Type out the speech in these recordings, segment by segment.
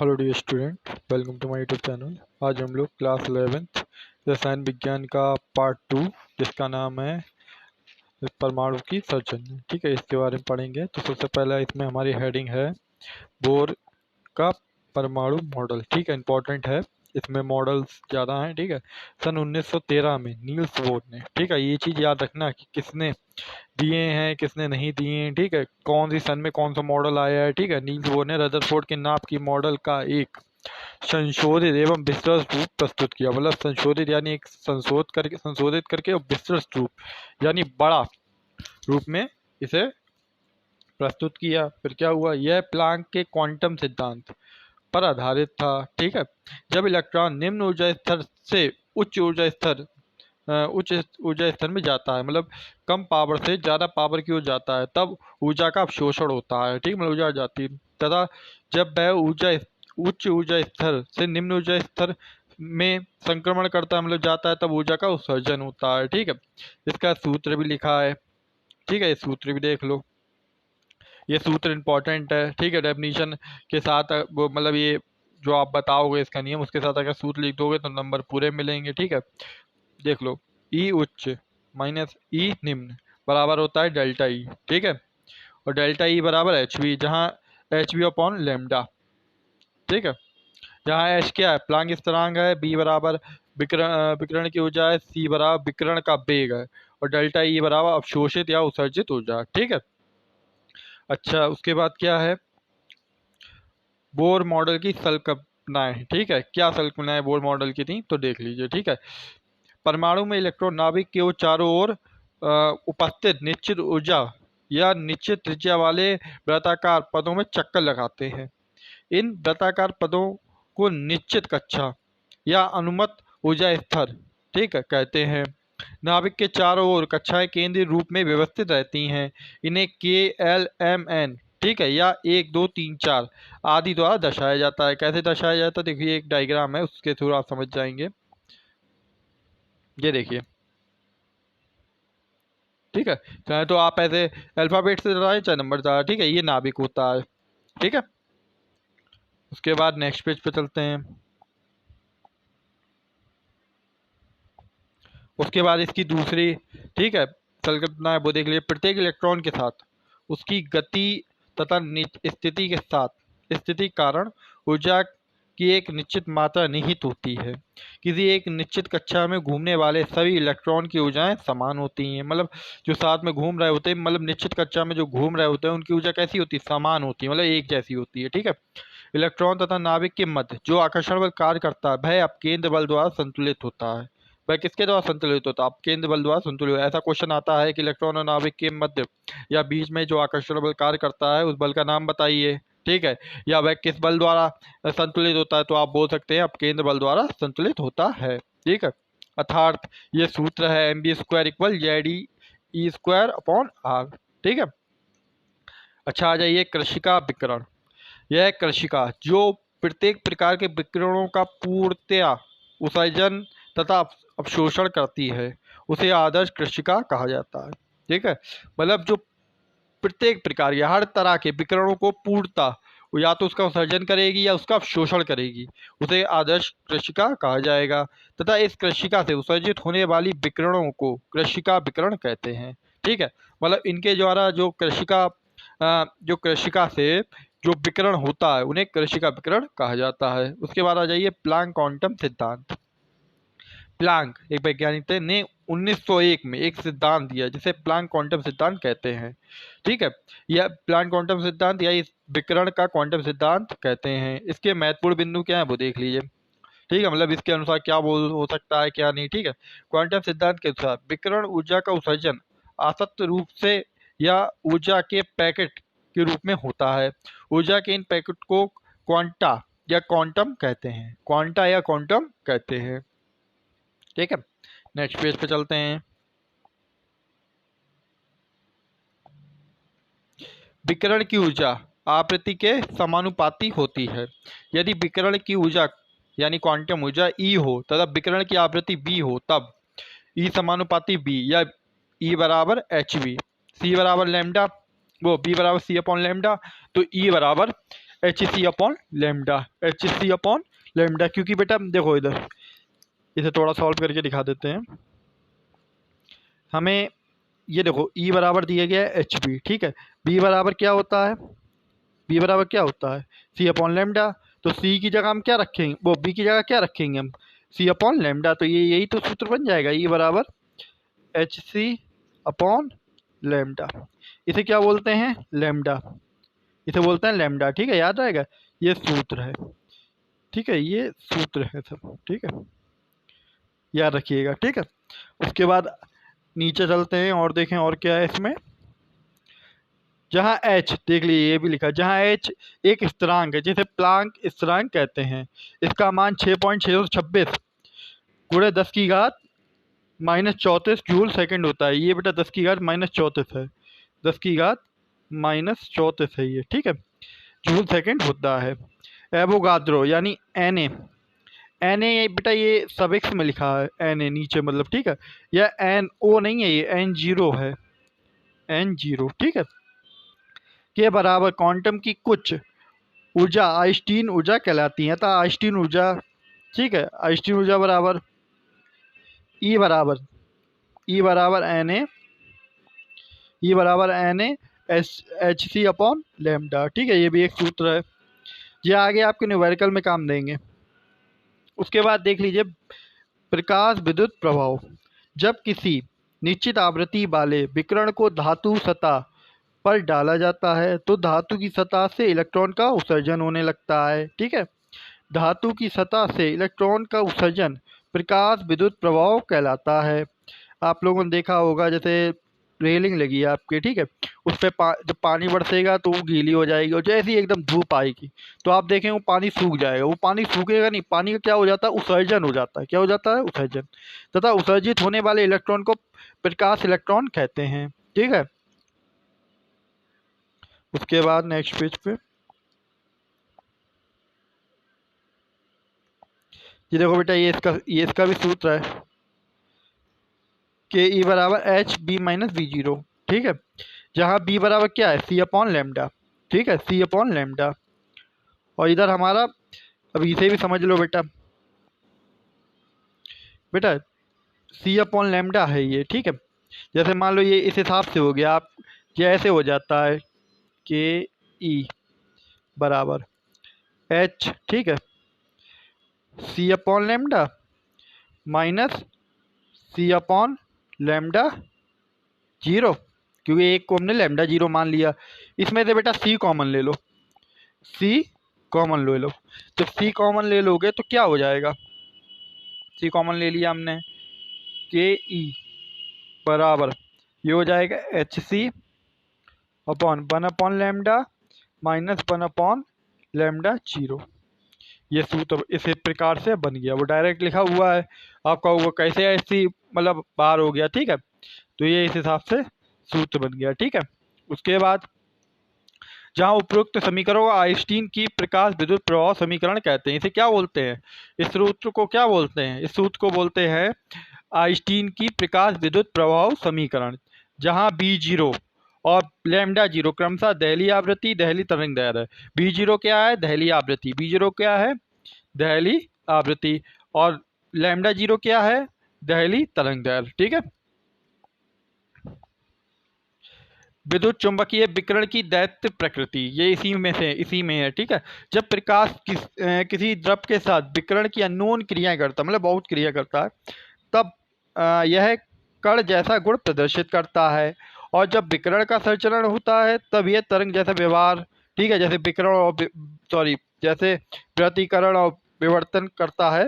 Hello dear student, welcome to my YouTube channel. आज हम लोग क्लास 11th रसायन विज्ञान का पार्ट 2 जिसका नाम है परमाणु की संरचना, ठीक है, इसके बारे में पढ़ेंगे। तो सबसे पहला इसमें हमारी हेडिंग है बोर का परमाणु मॉडल, ठीक है, इंपॉर्टेंट है। इसमें मॉडल्स ज़्यादा हैं, ठीक है। सन 1913 में नील्स बोर ने, ठीक है, ये चीज़ याद रखना कि किसने दिए हैं किसने नहीं दिए हैं, ठीक है, कौन सी सन में कौन सा मॉडल आया है, ठीक है। नील्स बोर ने रदरफोर्ड के नाप की मॉडल का एक संशोधित एवं विस्तृत रूप प्रस्तुत किया। मतलब संशोधित यानी एक संशोधित करके और विस्तृत रूप यानी बड़ा रूप में इसे प्रस्तुत किया। फिर क्या हुआ, यह प्लांक के क्वांटम सिद्धांत पर आधारित था, ठीक है। जब इलेक्ट्रॉन निम्न ऊर्जा स्तर से उच्च ऊर्जा स्तर में जाता है, मतलब कम पावर से ज़्यादा पावर की ओर जाता है, तब ऊर्जा का अवशोषण होता है, ठीक, मतलब ऊर्जा जाती है। तथा जब वह उच्च ऊर्जा स्तर से निम्न ऊर्जा स्तर में संक्रमण करता है, मतलब जाता है, तब ऊर्जा का उत्सर्जन होता है, ठीक है। इसका सूत्र भी लिखा है, ठीक है, ये सूत्र भी देख लो। ये सूत्र इंपॉर्टेंट है, ठीक है। डेफिनेशन के साथ वो मतलब ये जो आप बताओगे इसका नियम, उसके साथ अगर सूत्र लिख दोगे तो नंबर पूरे मिलेंगे, ठीक है। देख लो, ई उच्च माइनस ई निम्न बराबर होता है डेल्टा ई, ठीक है। और डेल्टा ई बराबर एच वी, जहाँ एच वी अपॉन लेमडा, ठीक है। जहाँ एच क्या है, प्लांक स्थिरांक है, बी बराबर विकिरण की ऊर्जा है, सी बराबर विकिरण का वेग है, और डेल्टा ई बराबर अवशोषित या उत्सर्जित ऊर्जा, ठीक है। अच्छा, उसके बाद क्या है, बोर मॉडल की संकल्पनाएं, ठीक है। क्या संकल्पनाएं बोर मॉडल की थी तो देख लीजिए, ठीक है। परमाणु में इलेक्ट्रॉन नाभिक के वो चारों ओर उपस्थित निश्चित ऊर्जा या निश्चित त्रिज्या वाले वृत्ताकार पदों में चक्कर लगाते हैं। इन वृत्ताकार पदों को निश्चित कक्षा या अनुमत ऊर्जा स्तर, ठीक है, कहते हैं। नाभिक के चारों ओर कक्षाएं केंद्रीय रूप में व्यवस्थित रहती हैं। इन्हें के एल एम एन, ठीक है, या 1 2 3 4 आदि द्वारा दर्शाया जाता है। कैसे दर्शाया जाता है, देखिए एक डायग्राम है, उसके थ्रू आप समझ जाएंगे। ये देखिए, ठीक है, चाहे तो आप ऐसे अल्फाबेट से दर्शाए चाहे नंबर दर्शाए, ठीक है। ये नाभिक होता है, ठीक है। उसके बाद नेक्स्ट पेज पे चलते हैं। उसके बाद इसकी दूसरी, ठीक है, संकल्पना है, वो देख लीजिए। प्रत्येक इलेक्ट्रॉन के साथ उसकी गति तथा स्थिति के साथ स्थिति कारण ऊर्जा की एक निश्चित मात्रा निहित होती है। किसी एक निश्चित कक्षा में घूमने वाले सभी इलेक्ट्रॉन की ऊर्जाएं समान होती हैं। मतलब जो साथ में घूम रहे होते हैं, मतलब निश्चित कक्षा में जो घूम रहे होते हैं, उनकी ऊर्जा कैसी होती है, समान होती है, मतलब एक जैसी होती है, ठीक है। इलेक्ट्रॉन तथा नाभिक के मध्य जो आकर्षण बल कार्य करता है, वह अब केंद्र बल द्वारा संतुलित होता है। वह किसके द्वारा संतुलित होता है, अब केंद्र बल द्वारा संतुलित। ऐसा क्वेश्चन आता है कि इलेक्ट्रॉन और नाभिक के मध्य या बीच में जो आकर्षण बल कार्य करता है, उस बल का नाम बताइए, ठीक है। या वह किस बल द्वारा संतुलित होता है, तो आप बोल सकते हैं अब केंद्र बल द्वारा संतुलित होता है, ठीक है। अर्थात ये सूत्र है M B square equal Z E square upon R, ठीक है। अच्छा, आ जाइए कृषिका विकिरण। यह कृषिका जो प्रत्येक प्रकार के विकिरणों का पूर्णतया उत्सर्जन तथा अवशोषण करती है, उसे आदर्श कृषिका कहा जाता है, ठीक है। मतलब जो प्रत्येक प्रकार या हर तरह के विकिरणों को पूर्णता या तो उसका उत्सर्जन करेगी या उसका अवशोषण करेगी, उसे आदर्श कृषिका कहा जाएगा। तथा इस कृषिका से उत्सर्जित होने वाली विकिरणों को कृषिका विकिरण कहते हैं, ठीक है। मतलब इनके द्वारा जो कृषिका से जो विकिरण होता है, उन्हें कृषिका विकिरण कहा जाता है। उसके बाद आ जाइए प्लांक क्वांटम सिद्धांत। प्लांक एक वैज्ञानिक थे, ने 1901 में एक सिद्धांत दिया जिसे प्लांक क्वांटम सिद्धांत कहते हैं, ठीक है। यह प्लांक क्वांटम सिद्धांत या इस विकिरण का क्वांटम सिद्धांत कहते हैं। इसके महत्वपूर्ण बिंदु क्या है वो देख लीजिए, ठीक है। मतलब इसके अनुसार क्या बोल हो सकता है क्या नहीं, ठीक है। क्वांटम सिद्धांत के अनुसार विकिरण ऊर्जा का उत्सर्जन असतत रूप से या ऊर्जा के पैकेट के रूप में होता है। ऊर्जा के इन पैकेट को क्वांटा या क्वांटम कहते हैं, क्वांटा या क्वांटम कहते हैं, ठीक है। नेक्स्ट पेज पे चलते हैं। विकिरण की ऊर्जा आवृत्ति के समानुपाती होती है। यदि विकिरण की ऊर्जा यानी क्वांटम ऊर्जा ई हो तथा विकिरण की आवृत्ति बी हो, तब ई समानुपाती बी या ई बराबर एच वी, सी बराबर लेमडा, वो बी बराबर सी अपॉन लेमडा, तो ई बराबर H C upon lambda, H C upon lambda. क्योंकि बेटा देखो इधर इसे थोड़ा सॉल्व करके दिखा देते हैं। हमें ये देखो ई बराबर दिया गया है एच बी, ठीक है। बी बराबर क्या होता है, बी बराबर क्या होता है सी अपॉन लेमडा। तो सी की जगह हम क्या रखेंगे, वो बी की जगह क्या रखेंगे हम, सी अपॉन लेमडा। तो ये यही तो सूत्र बन जाएगा, ई बराबर एच सी अपॉन लेमडा। इसे क्या बोलते हैं, लेमडा, इसे बोलते हैं लेमडा, ठीक है, याद रहेगा। ये सूत्र है, ठीक है, ये सूत्र है सब, ठीक है, याद रखिएगा, ठीक है। उसके बाद नीचे चलते हैं और देखें और क्या है इसमें। जहाँ h देख लीजिए, ये भी लिखा है, जहाँ h एक स्थिरांक है जिसे प्लांक स्थिरांक कहते हैं, इसका मान 6.626 गुणे 10 की घात -34 जूल सेकंड होता है। ये बेटा 10 की घात -34 है, 10 की घात -34 है ये, ठीक है, जूल सेकंड होता है। एवोगाद्रो यानी Na, Na बेटा ये सबिक्स में लिखा है Na नीचे, मतलब ठीक है, यह NO नहीं है, ये N0 है, N0, ठीक है, के बराबर क्वांटम की कुछ ऊर्जा आइंस्टीन ऊर्जा कहलाती है। अतः आइंस्टीन ऊर्जा, ठीक है, आइंस्टीन ऊर्जा बराबर ई बराबर एन ए, ई बराबर N H C upon lambda, ठीक है, ये भी एक सूत्र है, ये आगे आपके न्यूमेरिकल में काम देंगे। उसके बाद देख लीजिए प्रकाश विद्युत प्रभाव। जब किसी निश्चित आवृत्ति वाले विकिरण को धातु सतह पर डाला जाता है तो धातु की सतह से इलेक्ट्रॉन का उत्सर्जन होने लगता है, ठीक है। धातु की सतह से इलेक्ट्रॉन का उत्सर्जन प्रकाश विद्युत प्रभाव कहलाता है। आप लोगों ने देखा होगा जैसे रेलिंग लगी है आपके, ठीक है, उस पर जब पानी बरसेगा तो वो गीली हो जाएगी, और जैसे ही एकदम धूप आएगी तो आप देखें वो पानी सूख जाएगा। वो पानी सूखेगा नहीं, पानी का क्या हो जाता है, उत्सर्जन हो जाता है। क्या हो जाता है, उत्सर्जन। तथा उत्सर्जित होने वाले इलेक्ट्रॉन को प्रकाश इलेक्ट्रॉन कहते हैं, ठीक है। उसके बाद नेक्स्ट पेज पे ये देखो बेटा, ये इसका भी सूत्र है के ई बराबर H B minus B zero, ठीक है, जहाँ बी बराबर क्या है, सी अपॉन लेमडा, ठीक है, सी अपॉन लेमडा। और इधर हमारा, अब इसे भी समझ लो बेटा, बेटा सी अपॉन लेमडा है ये, ठीक है। जैसे मान लो ये इस हिसाब से हो गया, आप ये ऐसे हो जाता है के ई बराबर एच, ठीक है, सी अपॉन लेमडा माइनस सी अपॉन लेमडा जीरो, क्योंकि एक को हमने लेमडा जीरो मान लिया। इसमें से बेटा सी कॉमन ले लो, सी कॉमन ले लो। जब सी कॉमन ले लोगे तो क्या हो जाएगा, सी कॉमन ले लिया हमने, के ई बराबर ये हो जाएगा H C upon 1 upon lambda minus 1 upon lambda zero. ये सूत्र इस प्रकार से बन गया, वो डायरेक्ट लिखा हुआ है आपका, वो कैसे ऐसी मतलब बाहर हो गया, ठीक है। तो ये इस हिसाब से सूत्र बन गया, ठीक है। उसके बाद जहाँ उपरोक्त समीकरण को आइंस्टीन की प्रकाश विद्युत प्रभाव समीकरण कहते हैं। इसे क्या बोलते हैं, इस सूत्र को क्या बोलते हैं, इस सूत्र को बोलते हैं आइंस्टीन की प्रकाश विद्युत प्रभाव समीकरण। जहाँ बी जीरो और लेमडा जीरो क्रमशः दहली आवृत्ति दहली तरंग दैर्घ्य है। बी जीरो क्या है, दहली आवृत्ति, बी जीरो क्या है, दहली आवृत्ति, और लेमडा जीरो क्या है, दहली तरंग दैर्घ्य, ठीक है। विद्युत चुंबकीय विकिरण की दैत्य प्रकृति, ये इसी में है, ठीक है। जब प्रकाश किसी द्रव के साथ विकिरण की अननोन क्रिया करता, मतलब बहुत क्रिया करता है, तब यह कण जैसा गुण प्रदर्शित करता है। और जब विकिरण का संचरण होता है तब यह तरंग जैसा व्यवहार, ठीक है, जैसे विकिरण और जैसे व्यतिकरण और विवर्तन करता है।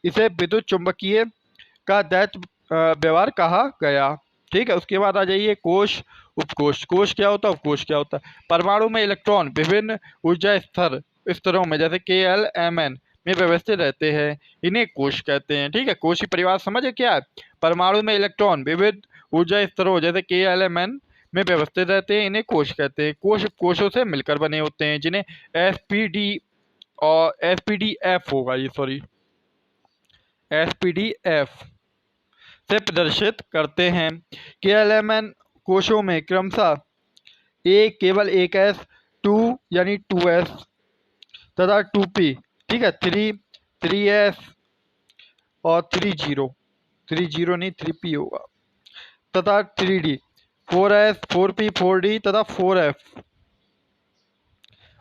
इसे विद्युत चुंबकीय का दैत्य व्यवहार कहा गया, ठीक है। उसके बाद आ जाइए कोश उपकोश। कोश क्या होता है, उपकोश क्या होता है। परमाणु में इलेक्ट्रॉन विभिन्न ऊर्जा स्तरों में जैसे KL, MN में व्यवस्थित रहते हैं, इन्हें कोश कहते हैं, ठीक है। कोशी परिवार समझे क्या है, परमाणु में इलेक्ट्रॉन विविध ऊर्जा स्तरों जैसे KL, MN में व्यवस्थित रहते हैं, इन्हें कोश कहते हैं। कोश कोशों से मिलकर बने होते हैं जिन्हें SPD और SPDF होगा, ये सॉरी SPDF से प्रदर्शित करते हैं। KL, MN कोशों में क्रमशः केवल एक S, 2 यानी 2S तथा 2p, ठीक है, 3s और 30 नहीं 3p होगा, तथा 3d, 4s 4p 4d तथा 4f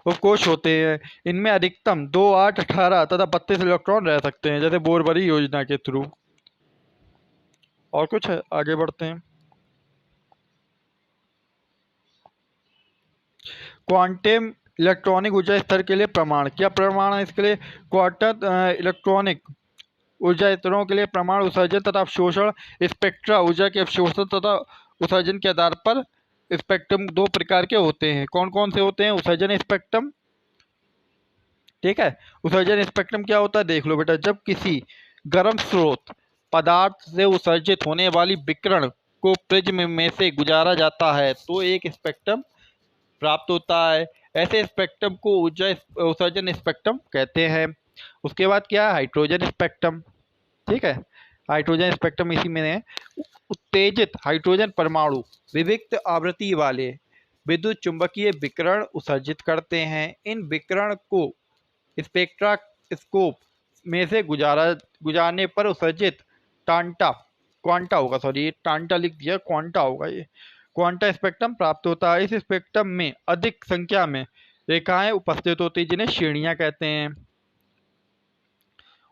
उपकोष होते हैं। इनमें अधिकतम 2, 8, 18 तथा 32 इलेक्ट्रॉन रह सकते हैं, जैसे बोरबरी योजना के थ्रू। और कुछ है, आगे बढ़ते हैं। क्वांटम इलेक्ट्रॉनिक ऊर्जा स्तर के लिए प्रमाण, क्या प्रमाण है इसके लिए? क्वांटम इलेक्ट्रॉनिक ऊर्जा स्तरों के लिए प्रमाण उत्सर्जन तथा अवशोषण स्पेक्ट्रा। ऊर्जा के अवशोषण तथा उत्सर्जन के आधार पर स्पेक्ट्रम दो प्रकार के होते हैं। कौन कौन से होते हैं? उत्सर्जन स्पेक्ट्रम, ठीक है। उत्सर्जन स्पेक्ट्रम क्या होता है देख लो बेटा। जब किसी गर्म स्रोत पदार्थ से उत्सर्जित होने वाली विकिरण को प्रिज्म में से गुजारा जाता है तो एक स्पेक्ट्रम प्राप्त होता है। ऐसे स्पेक्ट्रम को ऊर्जा उत्सर्जन स्पेक्ट्रम कहते हैं। उसके बाद क्या है? हाइड्रोजन स्पेक्ट्रम, ठीक है। हाइड्रोजन स्पेक्ट्रम इसी में है। उत्तेजित हाइड्रोजन परमाणु विविक्त आवृत्ति वाले विद्युत चुंबकीय विकिरण उत्सर्जित करते हैं। इन विकिरण को स्पेक्ट्रास्कोप में से गुजारने पर उत्सर्जित क्वांटा होगा, सॉरी टांटा लिख दिया, क्वांटा होगा, ये क्वांटा स्पेक्ट्रम प्राप्त होता है। इस स्पेक्ट्रम में अधिक संख्या में रेखाएं उपस्थित होती हैं, जिन्हें श्रेणियां कहते हैं।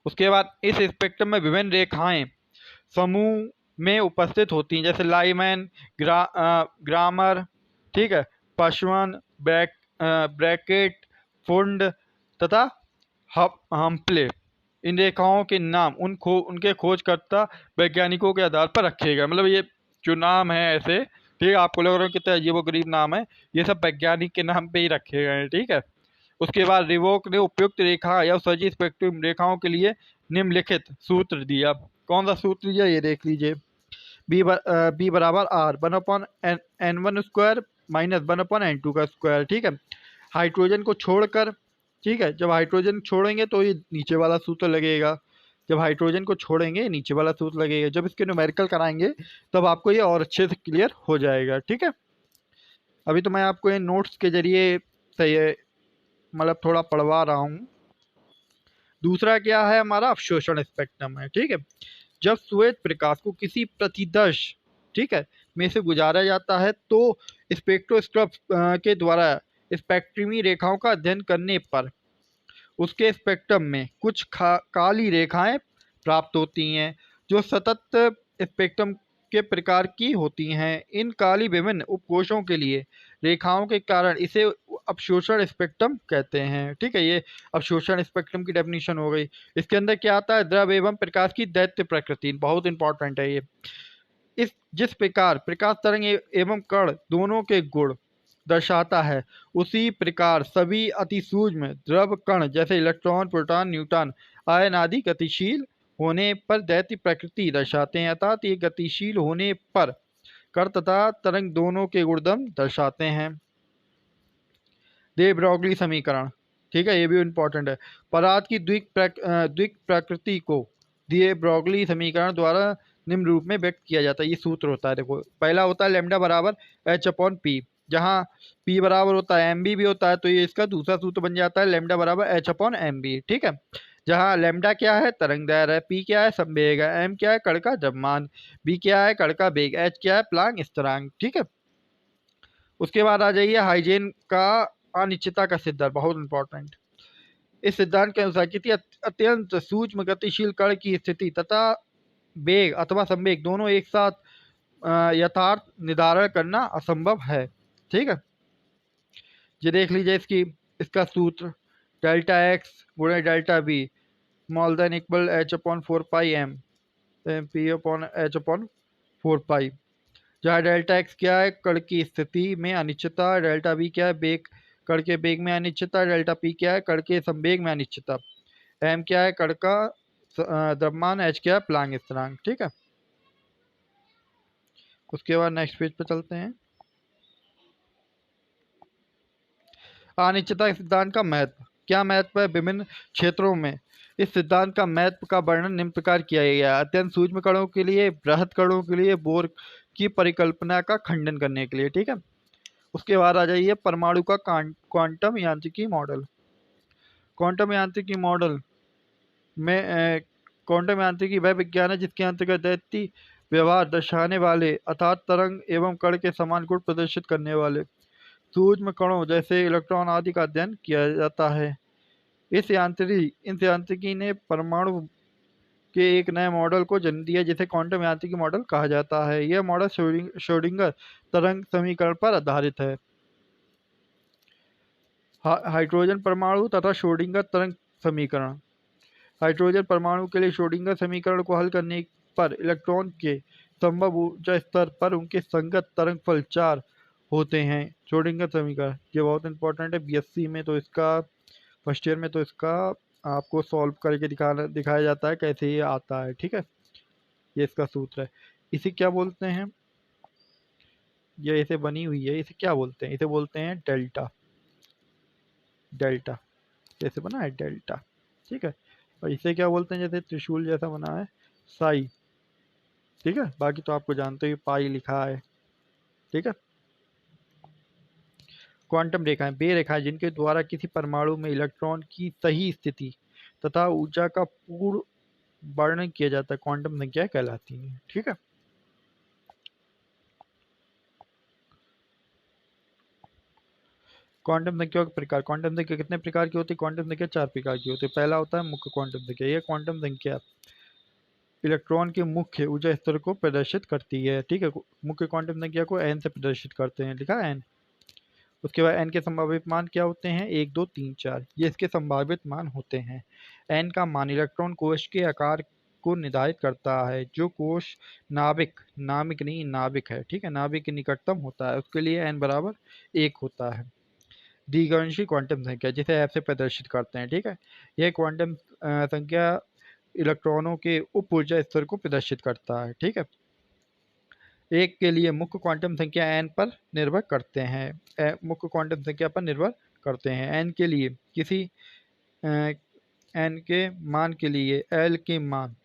उसके बाद इस स्पेक्ट्रम में विभिन्न रेखाएं समूह में उपस्थित होती हैं, जैसे लाइमैन, ग्रामर, ठीक है, पासवान, ब्रैकेट, फुंड तथा हम्पले। इन रेखाओं के नाम उनके खोजकर्ता वैज्ञानिकों के आधार पर रखे गए। मतलब ये जो नाम है ऐसे, ठीक है, आपको लग रहा है कितना अजीबोगरीब नाम है, ये सब वैज्ञानिक के नाम पे ही रखे गए हैं, ठीक है। उसके बाद रिवोक ने उपयुक्त रेखा या उत्सर्जित स्पेक्ट्रम रेखाओं के लिए निम्नलिखित सूत्र दिया। कौन सा सूत्र दिया ये देख लीजिए। बी बराबर आर 1/n1² माइनस 1/n2 का स्क्वायर, ठीक है। हाइड्रोजन को छोड़कर, ठीक है, जब हाइड्रोजन छोड़ेंगे तो ये नीचे वाला सूत्र लगेगा। जब हाइड्रोजन को छोड़ेंगे नीचे वाला सूत्र लगेगा। जब इसके न्यूमेरिकल कराएंगे तब आपको ये और अच्छे से क्लियर हो जाएगा, ठीक है। अभी तो मैं आपको ये नोट्स के जरिए सही मतलब थोड़ा पढ़वा रहा हूँ। दूसरा क्या है हमारा? अवशोषण स्पेक्ट्रम है, ठीक है। जब श्वेत प्रकाश को किसी प्रतिदर्श, ठीक है, में से गुजारा जाता है तो स्पेक्ट्रोस्कोप के द्वारा स्पेक्ट्रमी रेखाओं का अध्ययन करने पर उसके स्पेक्ट्रम में कुछ काली रेखाएं प्राप्त होती हैं, जो सतत स्पेक्ट्रम के प्रकार की होती हैं। इन काली विभिन्न उपकोषों के लिए रेखाओं के कारण इसे अवशोषण स्पेक्ट्रम कहते हैं, ठीक है। ये अवशोषण स्पेक्ट्रम की डेफिनेशन हो गई। इसके अंदर क्या आता है? द्रव एवं प्रकाश की दैत्य प्रकृति, बहुत इंपॉर्टेंट है ये। जिस प्रकार प्रकाश तरंग एवं कण दोनों के गुण दर्शाता है, उसी प्रकार सभी अति सूक्ष्म द्रव कण जैसे इलेक्ट्रॉन, प्रोटॉन, न्यूट्रॉन, आयन आदि गतिशील होने पर दैत्य प्रकृति दर्शाते हैं। अर्थात ये गतिशील होने पर कण तथा तरंग दोनों के गुणधर्म दर्शाते हैं। दे ब्रॉगली समीकरण, ठीक है, ये भी इंपॉर्टेंट है। पदार्थ की द्विक प्रकृति को दिए ब्रॉगली समीकरण द्वारा निम्न रूप में व्यक्त किया जाता है। ये सूत्र होता है, देखो पहला होता है लैम्डा बराबर h/p, जहाँ p बराबर होता है mb भी होता है, तो ये इसका दूसरा सूत्र बन जाता है लैम्डा बराबर h/mb, ठीक है। जहाँ लैम्डा क्या है? तरंग दैर्घ्य है, p क्या है? संवेग है, m क्या है? कण का द्रव्यमान, b क्या है? कण का वेग, h क्या है? प्लांक स्थिरांक, ठीक है। उसके बाद आ जाइए हाइजेन का अनिश्चितता का सिद्धांत, बहुत इंपॉर्टेंट। इस सिद्धांत के अनुसार किसी अत्यंत सूक्ष्म गतिशील कण की स्थिति तथा वेग अथवा संवेग दोनों एक साथ यथार्थ निर्धारण करना असंभव है, ठीक है। ये देख लीजिए इसका सूत्र डेल्टा एक्स गुणे delta B small then equal h/4πm p/h/4π, जहाँ डेल्टा एक्स क्या है? कण की स्थिति में अनिश्चितता, डेल्टा बी क्या है? वेग, कण के वेग में अनिश्चितता, डेल्टा पी क्या है? कण के संवेग में अनिश्चितता, एम क्या है? कण का द्रव्यमान, एच क्या है? प्लांक स्थिरांक, ठीक है। उसके बाद नेक्स्ट पेज पे चलते हैं। अनिश्चितता सिद्धांत का महत्व, क्या महत्व है विभिन्न क्षेत्रों में? इस सिद्धांत का महत्व का वर्णन निम्न प्रकार किया गया है। अत्यंत सूक्ष्म कणों के लिए, बृहद कणों के लिए, बोर की परिकल्पना का खंडन करने के लिए, ठीक है। उसके बाद आ जाइए परमाणु का क्वांटम यांत्रिकी मॉडल। क्वांटम यांत्रिकी मॉडल में क्वांटम यांत्रिकी वह विज्ञान है जिसके अंतर्गत दैत्य व्यवहार दर्शाने वाले अर्थात तरंग एवं कण के समान गुण प्रदर्शित करने वाले सूक्ष्म कणों जैसे इलेक्ट्रॉन आदि का अध्ययन किया जाता है। इस यांत्रिकी ने परमाणु के एक नए मॉडल को जन्म दिया जिसे क्वांटम यांत्रिकी मॉडल कहा जाता है। यह मॉडल श्रोडिंगर तरंग समीकरण पर आधारित है। हाइड्रोजन परमाणु तथा श्रोडिंगर तरंग समीकरण। हाइड्रोजन परमाणु के लिए श्रोडिंगर समीकरण को हल करने पर इलेक्ट्रॉन के संभव ऊर्जा स्तर पर उनके संगत तरंगफल 4 होते हैं। श्रोडिंगर समीकरण ये बहुत इंपॉर्टेंट है बीएससी में, तो इसका फर्स्ट ईयर में तो इसका आपको सॉल्व करके दिखाया जाता है कैसे ये आता है। ठीक है, ये इसका सूत्र है। इसे क्या बोलते हैं, ये इसे बनी हुई है, इसे क्या बोलते हैं, इसे बोलते हैं डेल्टा। डेल्टा जैसे बना है डेल्टा, ठीक है। और इसे क्या बोलते हैं, जैसे त्रिशूल जैसा बना है, साई। ठीक है, बाकी तो आपको जानते ही, पाई लिखा है। ठीक है। क्वांटम रेखाएं वे रेखाएं जिनके द्वारा किसी परमाणु में इलेक्ट्रॉन की सही स्थिति तथा ऊर्जा का पूर्ण वर्णन किया जाता है, क्वांटम संख्या कहलाती है। ठीक है। क्वांटम संख्या के प्रकार। क्वांटम संख्या कितने प्रकार की होती है? क्वांटम संख्या 4 प्रकार की होती है। पहला होता है मुख्य क्वांटम संख्या। यह क्वांटम संख्या इलेक्ट्रॉन के मुख्य ऊर्जा स्तर को प्रदर्शित करती है। ठीक है, मुख्य क्वांटम संख्या को n से प्रदर्शित करते हैं, लिखा है n। उसके बाद n के संभावित मान क्या होते हैं? 1 2 3 4, ये इसके संभावित मान होते हैं। n का मान इलेक्ट्रॉन कोश के आकार को निर्धारित करता है। जो कोश नाभिक नामिक नहीं नाभिक है, ठीक है, नाभिक के निकटतम होता है, उसके लिए n बराबर 1 होता है। द्विगांशी क्वांटम संख्या जिसे ऐप से प्रदर्शित करते हैं। ठीक है, यह क्वांटम संख्या इलेक्ट्रॉनों के उप ऊर्जा स्तर को प्रदर्शित करता है। ठीक है, एक के लिए मुख्य क्वांटम संख्या n पर निर्भर करते हैं, मुख्य क्वांटम संख्या पर निर्भर करते हैं। n के लिए किसी n के मान के लिए l के मान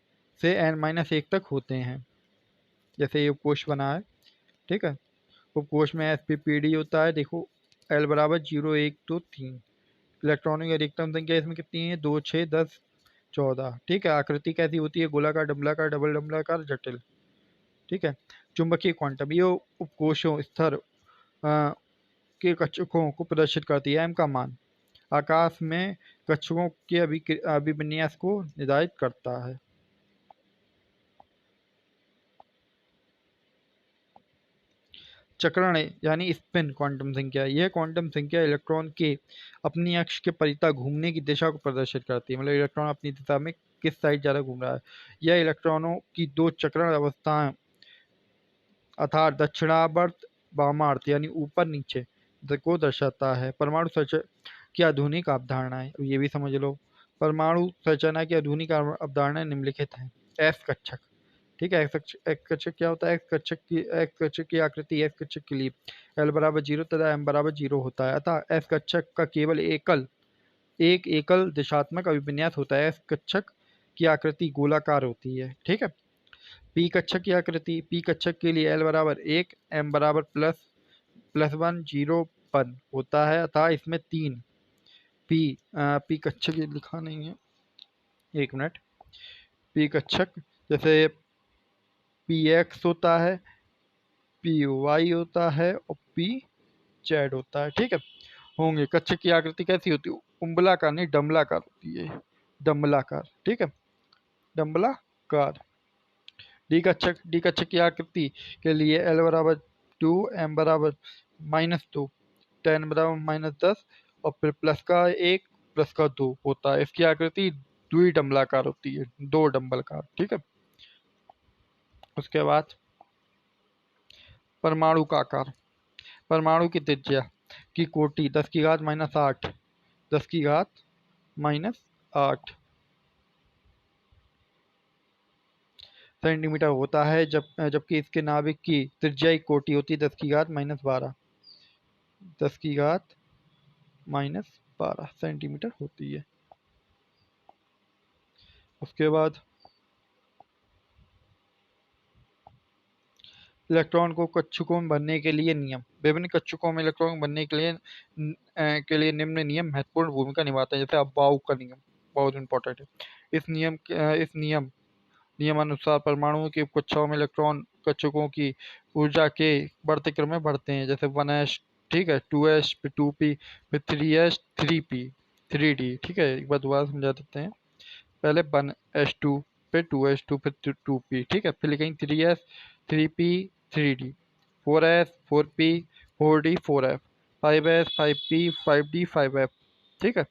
से n-1 तक होते हैं। जैसे ये उपकोष बना है, ठीक है, उपकोष में sppd होता है। देखो l बराबर 0 1 2 3। इलेक्ट्रॉनों की अधिकतम संख्या इसमें कितनी है? 2 6 10 14। ठीक है, आकृति कैसी होती है? गोलाकार, डबलाकार, डबल डबलाकार, जटिल। ठीक है, चुंबकीय क्वांटम ये उपकोषों स्तर के कक्षकों को प्रदर्शित करती है। m का मान आकाश में कक्षकों के अभिविन्यास को निर्धारित करता है। चक्रण यानी स्पिन क्वांटम संख्या, यह क्वांटम संख्या इलेक्ट्रॉन के अपनी अक्ष के परितः घूमने की दिशा को प्रदर्शित करती है। मतलब इलेक्ट्रॉन अपनी दिशा में किस साइड ज़्यादा घूम रहा है। यह इलेक्ट्रॉनों की 2 चक्रण अवस्थाएं अर्थात दक्षिणावर्त वामावर्त यानी ऊपर नीचे को दर्शाता है। परमाणु संरचना की आधुनिक अवधारणाएं, ये भी समझ लो। परमाणु संरचना की आधुनिक अवधारणाएं निम्नलिखित हैं। एस कक्षक, ठीक है, एक्स कक्षक क्या होता है? एक्स कक्षक की आकृति एक्स कक्षक के लिए l बराबर 0 तथा m बराबर 0 होता है। अतः एस कक्षक का केवल एक एकल दिशात्मक अभिविन्यास होता है। एस कक्षक की आकृति गोलाकार होती है। ठीक है, पी कक्षक की आकृति, पी कक्षक के लिए l बराबर 1 m बराबर +1 0 1 होता है। अतः इसमें 3 पी कक्षक लिखा नहीं है, एक मिनट। पी कक्षक जैसे पी एक्स होता है, पी वाई होता है और पी जेड होता है। ठीक है, होंगे। कक्षक की आकृति कैसी होती है? उम्बलाकार नहीं डम्बलाकार होती है, डम्बलाकार। ठीक है, डम्बलाकार। डी कक्षक की आकृति के लिए l बराबर 2 m बराबर -2 10 बराबर -10 और फिर प्लस का 1 प्लस का 2 होता है। इसकी आकृति द्विडम्बलाकार होती है, 2 डम्बलकार। ठीक है, उसके बाद परमाणु का आकार। परमाणु की त्रिज्या की कोटि 10⁻⁸ 10⁻⁸ सेंटीमीटर होता है, जबकि इसके नाभिक की त्रिज्या की कोटि होती है 10⁻⁻12 10⁻⁻12 सेंटीमीटर होती है। उसके बाद इलेक्ट्रॉन को कक्षकों में भरने के लिए नियम। विभिन्न कक्षकों में इलेक्ट्रॉन भरने के लिए निम्न नियम महत्वपूर्ण भूमिका निभाते हैं। जैसे अब बाउ का नियम बहुत इंपॉर्टेंट है। इस नियमानुसार परमाणुओं की कक्षाओं में इलेक्ट्रॉन कक्षकों की ऊर्जा के बढ़ते क्रम में बढ़ते हैं। जैसे 1s, ठीक है, 2s, फिर 2p, फिर 3s, 3p, 3d। ठीक है, एक बार दोबारा समझा देते हैं। पहले 1s2, फिर 2s2, फिर 2p। ठीक है, फिर लिखेंगे 3s, 3p, 3d, 4s, 4p, 4d, 4f, 5s, 5p, 5d, 5f। ठीक है,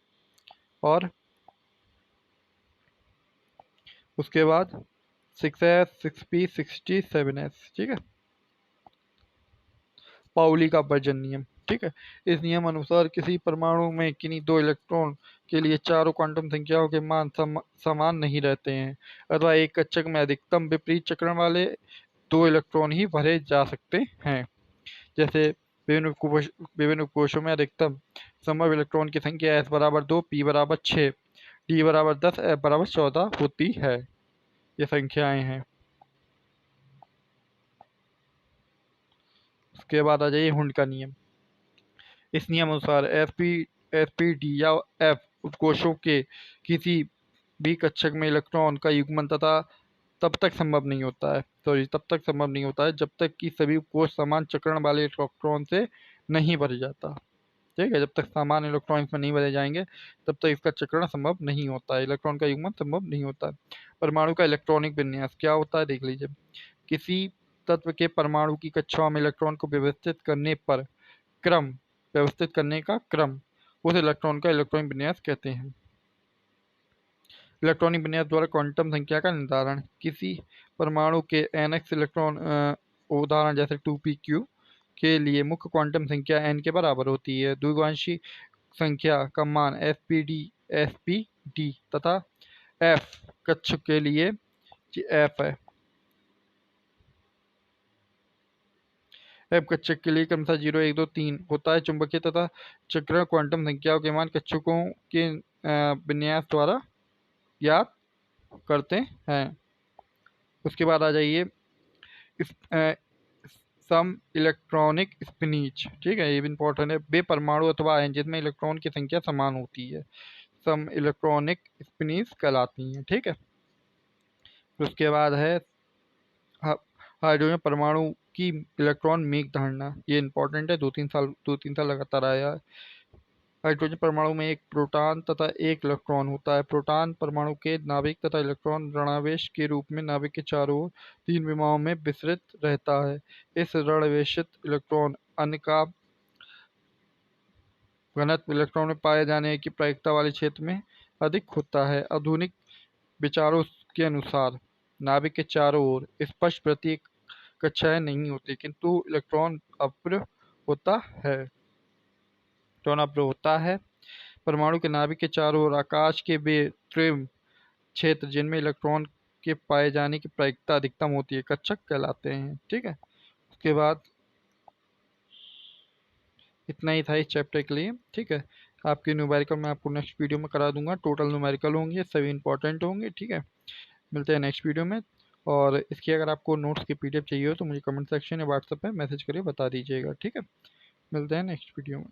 और उसके बाद 6s, 6p, 6d, 7s। ठीक है, पाउली का वर्जन नियम। ठीक है, इस नियम अनुसार किसी परमाणु में किन्हीं दो इलेक्ट्रॉन के लिए चारों क्वांटम संख्याओं के मान समान नहीं रहते हैं, अथवा एक कक्षक में अधिकतम विपरीत चक्रण वाले दो इलेक्ट्रॉन ही भरे जा सकते हैं। जैसे विभिन्न कोशों में अधिकतम संभव इलेक्ट्रॉन की संख्या s बराबर 2, p बराबर 6, d बराबर 10, f बराबर 14 होती है। ये संख्याएं हैं। उसके बाद आ जाइए हुंड का नियम। इस नियम अनुसार एफ पी डी या एफ कोशों के किसी भी कक्षक में इलेक्ट्रॉन का युग्मन तब तक संभव नहीं होता है जब तक कि सभी कोश समान चक्रण वाले इलेक्ट्रॉन से नहीं भरे जाता। ठीक है, जब तक समान इलेक्ट्रॉन इसमें नहीं भरे जाएंगे तब तक इसका चक्रण संभव नहीं होता है, इलेक्ट्रॉन का युग्मन संभव नहीं होता है। परमाणु का इलेक्ट्रॉनिक विन्यास क्या होता है, देख लीजिए। किसी तत्व के परमाणु की कक्षाओं में इलेक्ट्रॉन को क्रम व्यवस्थित करने का क्रम उस इलेक्ट्रॉन का इलेक्ट्रॉनिक विन्यास कहते हैं। इलेक्ट्रॉनिक विन्यास द्वारा क्वांटम संख्या का निर्धारण। किसी परमाणु के nx इलेक्ट्रॉन उदाहरण जैसे 2pq के लिए मुख्य क्वांटम संख्या n के बराबर होती है। द्विभाषी संख्या का मान sp d तथा f कक्षक के लिए f है। f कक्षक के लिए क्रमशः 0, 1, 2, 3 होता है। चुंबकीय तथा चक्रण क्वांटम संख्याओं के मान कक्षकों के विन्यास द्वारा ज्ञात करते हैं। उसके बाद आ जाइए सम इलेक्ट्रॉनिक स्पिनीच। ठीक है, ये भी इंपॉर्टेंट है। वे परमाणु अथवा आयन जिसमें इलेक्ट्रॉन की संख्या समान होती है सम इलेक्ट्रॉनिक स्पिनीच कहलाती हैं। ठीक है, उसके बाद है हाइड्रोजन परमाणु की इलेक्ट्रॉन मेघ धारणा। ये इंपॉर्टेंट है, 2-3 साल लगातार आया है। हाइड्रोजन परमाणु में एक प्रोटॉन तथा एक इलेक्ट्रॉन होता है। प्रोटॉन परमाणु के नाभिक तथा इलेक्ट्रॉन ऋणावेश के रूप में नाभिक के चारों ओर 3 विमाओं में विसरित रहता है। इस ऋणावेशित इलेक्ट्रॉन अन्य का घनत्व इलेक्ट्रॉन में पाए जाने की प्रायिकता वाले क्षेत्र में अधिक होता है। आधुनिक विचारों के अनुसार नाभिक के चारों ओर स्पष्ट प्रतीक कक्षाएं नहीं होती, किंतु इलेक्ट्रॉन अवृह होता है। परमाणु के नाभिक के चारों ओर आकाश के वे त्रिम क्षेत्र जिनमें इलेक्ट्रॉन के पाए जाने की प्रायिकता अधिकतम होती है कक्षक कहलाते हैं। ठीक है, उसके बाद इतना ही था इस चैप्टर के लिए। ठीक है, आपके न्यूमेरिकल मैं आपको नेक्स्ट वीडियो में करा दूंगा। टोटल न्यूमेरिकल होंगे, सभी इंपॉर्टेंट होंगे। ठीक है, मिलते हैं नेक्स्ट वीडियो में। और इसकी अगर आपको नोट्स की पीडीएफ चाहिए हो तो मुझे कमेंट सेक्शन या व्हाट्सएप पे मैसेज करके बता दीजिएगा। ठीक है, मिलते हैं नेक्स्ट वीडियो में।